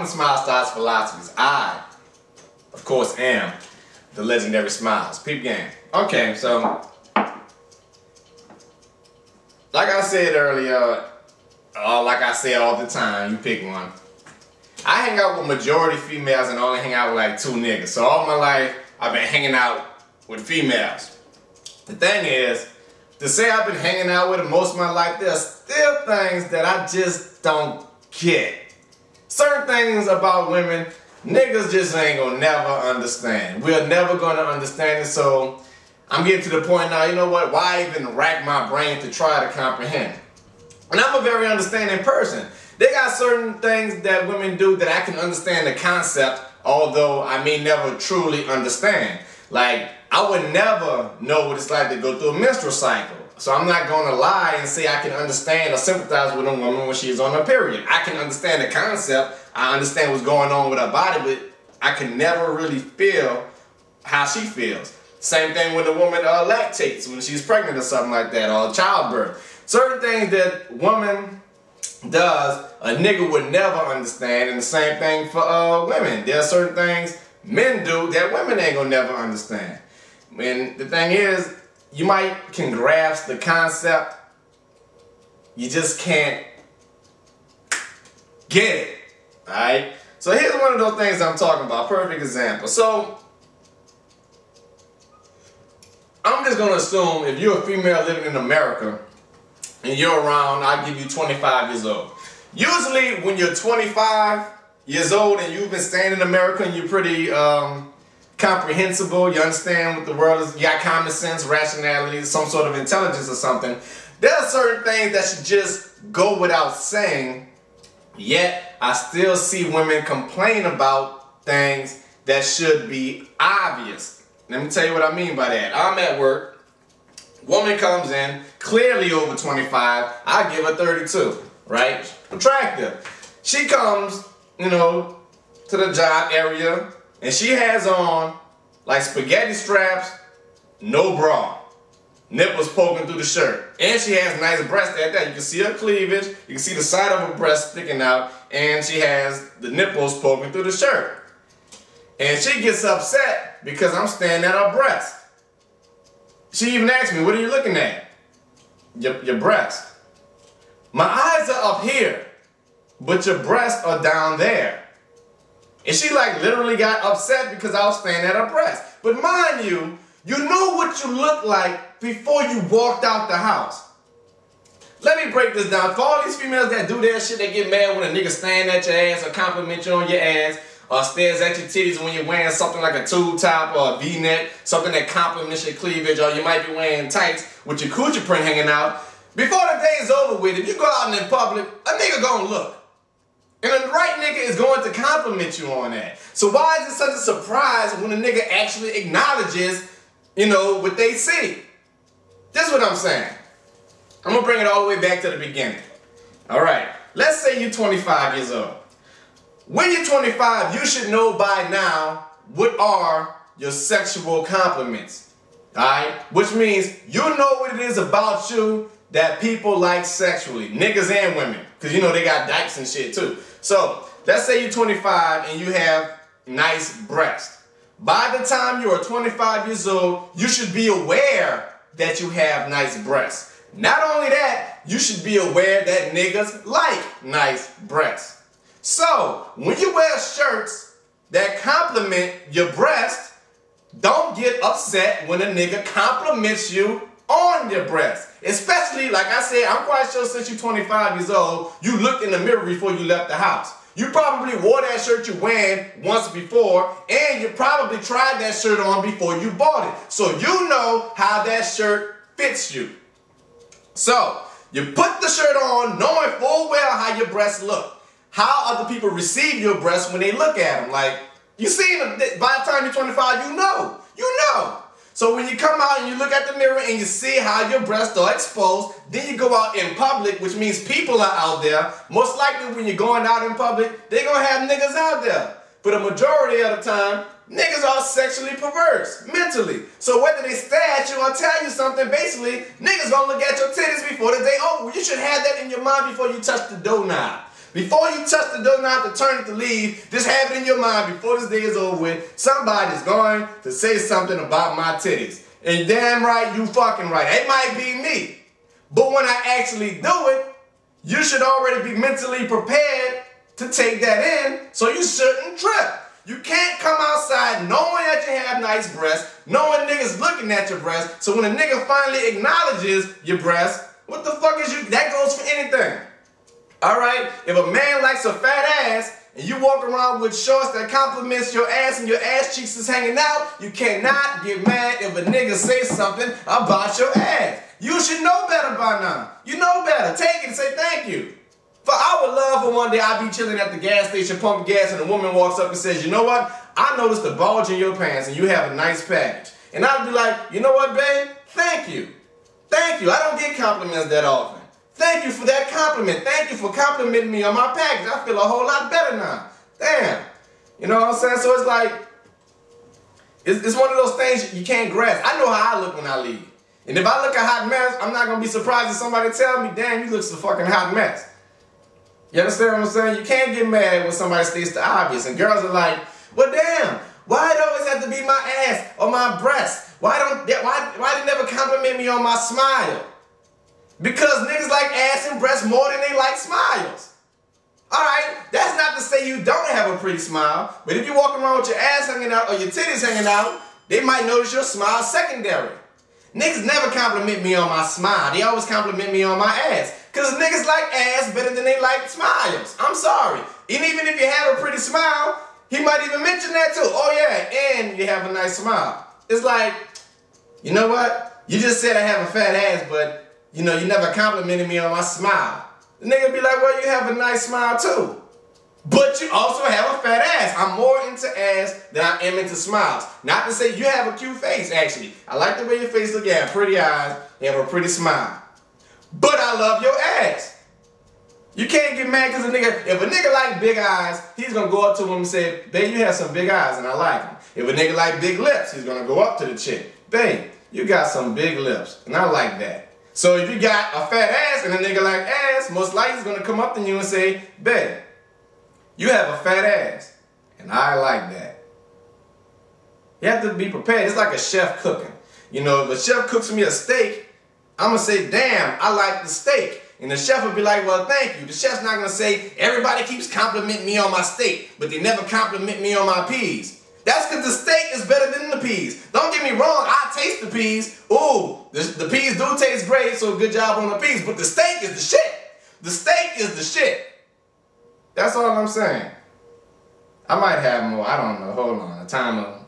SMYLZ Philosophies. I, of course, am the legendary SMYLZ. Peep game. Okay, so like I said earlier, like I say all the time, you pick one. I hang out with majority females and only hang out with like 2 niggas. So all my life, I've been hanging out with females. The thing is, to say I've been hanging out with them most of my life, there are still things that I just don't get. Certain things about women, niggas just ain't gonna never understand. We're never gonna understand it, so I'm getting to the point now, you know what, why even rack my brain to try to comprehend? And I'm a very understanding person. They got certain things that women do that I can understand the concept, although I may never truly understand. Like, I would never know what it's like to go through a menstrual cycle. So I'm not going to lie and say I can understand or sympathize with a woman when she's on her period. I can understand the concept. I understand what's going on with her body, but I can never really feel how she feels. Same thing when a woman lactates, when she's pregnant or something like that, or childbirth. Certain things that woman does, a nigga would never understand, and the same thing for women. There are certain things men do that women ain't gonna never understand. And the thing is, you can grasp the concept, you just can't get it, alright? So here's one of those things I'm talking about, perfect example. So, I'm just gonna assume if you're a female living in America, and you're around, I'll give you 25 years old. Usually when you're 25 years old and you've been staying in America and you're pretty comprehensible, you understand what the world is, you got common sense, rationality, some sort of intelligence or something, there are certain things that should just go without saying, yet I still see women complain about things that should be obvious. Let me tell you what I mean by that. I'm at work, woman comes in, clearly over 25, I give her 32, right? Attractive. She comes, you know, to the job area, and she has on like spaghetti straps, no bra, nipples poking through the shirt, and she has nice breasts at that. You can see her cleavage, you can see the side of her breast sticking out, and she has the nipples poking through the shirt. And she gets upset because I'm staring at her breast. She even asked me, what are you looking at? Your breast. My eyes are up here, but your breasts are down there. And she like literally got upset because I was staring at her breast. But mind you, you know what you look like before you walked out the house. Let me break this down. For all these females that do that shit, they get mad when a nigga stand at your ass or compliment you on your ass, or stares at your titties when you're wearing something like a tube top or a V-neck, something that complements your cleavage, or you might be wearing tights with your coochie print hanging out. Before the day is over with, if you go out in public, a nigga gonna look. And the right nigga is going to compliment you on that. So why is it such a surprise when a nigga actually acknowledges, you know, what they see? That's what I'm saying. I'm gonna bring it all the way back to the beginning. Alright, let's say you're 25 years old. When you're 25, you should know by now what are your sexual compliments. Alright? Which means you know what it is about you that people like sexually. Niggas and women. Because you know they got dykes and shit too. So, let's say you're 25 and you have nice breasts. By the time you are 25 years old, you should be aware that you have nice breasts. Not only that, you should be aware that niggas like nice breasts. So, when you wear shirts that compliment your breast, don't get upset when a nigga compliments you on your breast. Especially, like I said, I'm quite sure since you're 25 years old, you looked in the mirror before you left the house. You probably wore that shirt you're wearing once before, and you probably tried that shirt on before you bought it. So you know how that shirt fits you. So, you put the shirt on knowing full well how your breasts look. How other people receive your breasts when they look at them. Like, you see them, by the time you're 25, you know. You know. So when you come out and you look at the mirror and you see how your breasts are exposed, then you go out in public, which means people are out there. Most likely when you're going out in public, they're going to have niggas out there. But a majority of the time, niggas are sexually perverse, mentally. So whether they stare at you or tell you something, basically, niggas going to look at your titties before the day over. You should have that in your mind before you touch the doorknob. Before you touch the door knob to turn it to leave, just have it in your mind before this day is over with, somebody's going to say something about my titties. And damn right, you fucking right. It might be me. But when I actually do it, you should already be mentally prepared to take that in, so you shouldn't trip. You can't come outside knowing that you have nice breasts, knowing niggas looking at your breasts, so when a nigga finally acknowledges your breasts, what the fuck is you, that goes for anything. Alright, if a man likes a fat ass, and you walk around with shorts that compliments your ass and your ass cheeks is hanging out, you cannot get mad if a nigga says something about your ass. You should know better by now. You know better. Take it and say thank you. For I would love for one day I be chilling at the gas station pumping gas and a woman walks up and says, you know what? I noticed the bulge in your pants and you have a nice package. And I'd be like, you know what, babe? Thank you. Thank you. I don't get compliments that often. Thank you for that compliment. Thank you for complimenting me on my package. I feel a whole lot better now. Damn. You know what I'm saying? So it's like, it's one of those things you can't grasp. I know how I look when I leave. And if I look a hot mess, I'm not going to be surprised if somebody tell me, damn, you look a fucking hot mess. You understand what I'm saying? You can't get mad when somebody states the obvious. And girls are like, well, damn, why it always have to be my ass or my breasts? Why they never compliment me on my smile? Because niggas like ass and breasts more than they like smiles. Alright, that's not to say you don't have a pretty smile, but if you walk around with your ass hanging out or your titties hanging out, they might notice your smile secondary. Niggas never compliment me on my smile. They always compliment me on my ass. Because niggas like ass better than they like smiles. I'm sorry. And even if you have a pretty smile, he might even mention that too. Oh yeah, and you have a nice smile. It's like, you know what? You just said I have a fat ass, but you know, you never complimented me on my smile. The nigga be like, well, you have a nice smile too. But you also have a fat ass. I'm more into ass than I am into smiles. Not to say you have a cute face, actually. I like the way your face looks. You have pretty eyes. You have a pretty smile. But I love your ass. You can't get mad because if a nigga like big eyes, he's going to go up to him and say, babe, you have some big eyes and I like them. If a nigga like big lips, he's going to go up to the chick. Babe, you got some big lips and I like that. So if you got a fat ass and a nigga like ass, most likely he's going to come up to you and say, babe, you have a fat ass and I like that. You have to be prepared. It's like a chef cooking. You know, if a chef cooks me a steak, I'm going to say, damn, I like the steak. And the chef will be like, well, thank you. The chef's not going to say, everybody keeps complimenting me on my steak, but they never compliment me on my peas. That's because the steak is better than the peas. Don't get me wrong, I taste the peas. Ooh, the peas do taste great, so good job on the peas. But the steak is the shit. The steak is the shit. That's all I'm saying. I might have more. I don't know. Hold on. A timer.